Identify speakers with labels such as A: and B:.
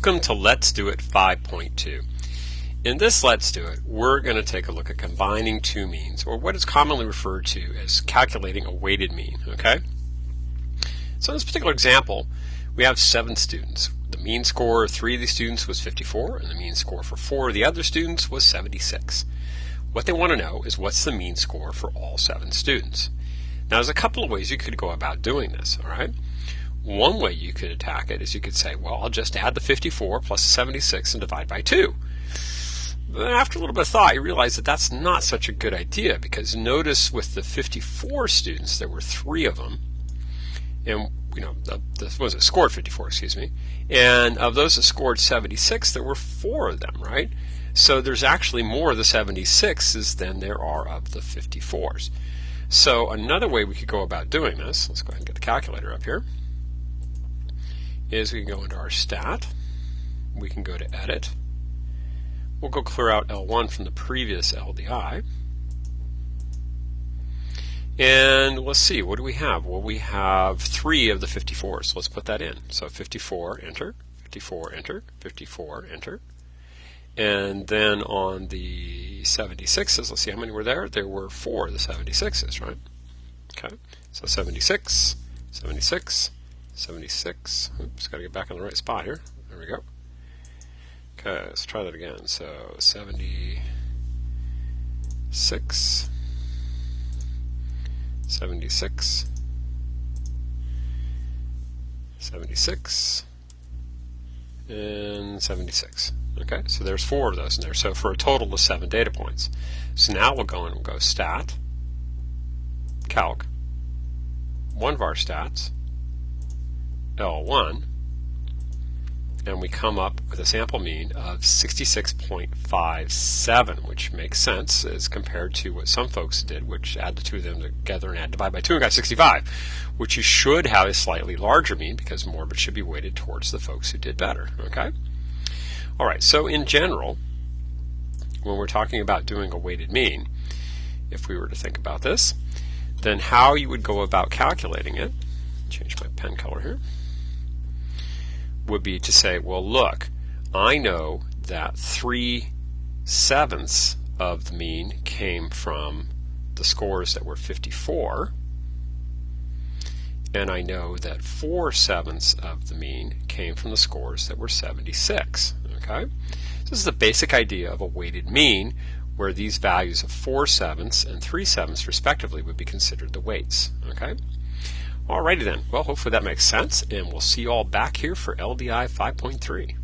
A: Welcome to Let's Do It 5.2. In this Let's Do It, we're going to take a look at combining two means, or what is commonly referred to as calculating a weighted mean, okay? So in this particular example, we have 7 students. The mean score of 3 of these students was 54, and the mean score for 4 of the other students was 76. What they want to know is what's the mean score for all 7 students. Now there's a couple of ways you could go about doing this, all right? One way you could attack it is you could say, well, I'll just add the 54 plus the 76 and divide by 2. But after a little bit of thought, you realize that that's not such a good idea, because notice with the 54 students, there were 3 of them, and scored 54, excuse me, and of those that scored 76, there were 4 of them, right? So there's actually more of the 76s than there are of the 54s. So another way we could go about doing this, let's go ahead and get the calculator up here, is we can go into our stat, we can go to edit, we'll go clear out L1 from the previous LDI, and let's see, what do we have? Well, we have 3 of the 54s, so let's put that in. So 54, enter, 54, enter, 54, enter, and then on the 76s, let's see how many were there. There were 4 of the 76s, right? Okay, so 76, 76, 76, oops, got to get back in the right spot here. There we go. Okay, let's try that again. So 76, 76, 76, and 76. Okay, so there's 4 of those in there. So for a total of 7 data points. So now we'll go in and we'll go stat, calc, one of our stats, L1, and we come up with a sample mean of 66.57, which makes sense as compared to what some folks did, which add the 2 of them together and divide by 2 and got 65, which you should have a slightly larger mean because more of it should be weighted towards the folks who did better, okay? All right, so in general, when we're talking about doing a weighted mean, if we were to think about this, then how you would go about calculating it, change my pen color here, would be to say, well, look, I know that 3/7 of the mean came from the scores that were 54, and I know that 4/7 of the mean came from the scores that were 76. Okay, this is the basic idea of a weighted mean, where these values of 4/7 and 3/7 respectively would be considered the weights. Okay. Alrighty then, well, hopefully that makes sense, and we'll see you all back here for LDI 5.3.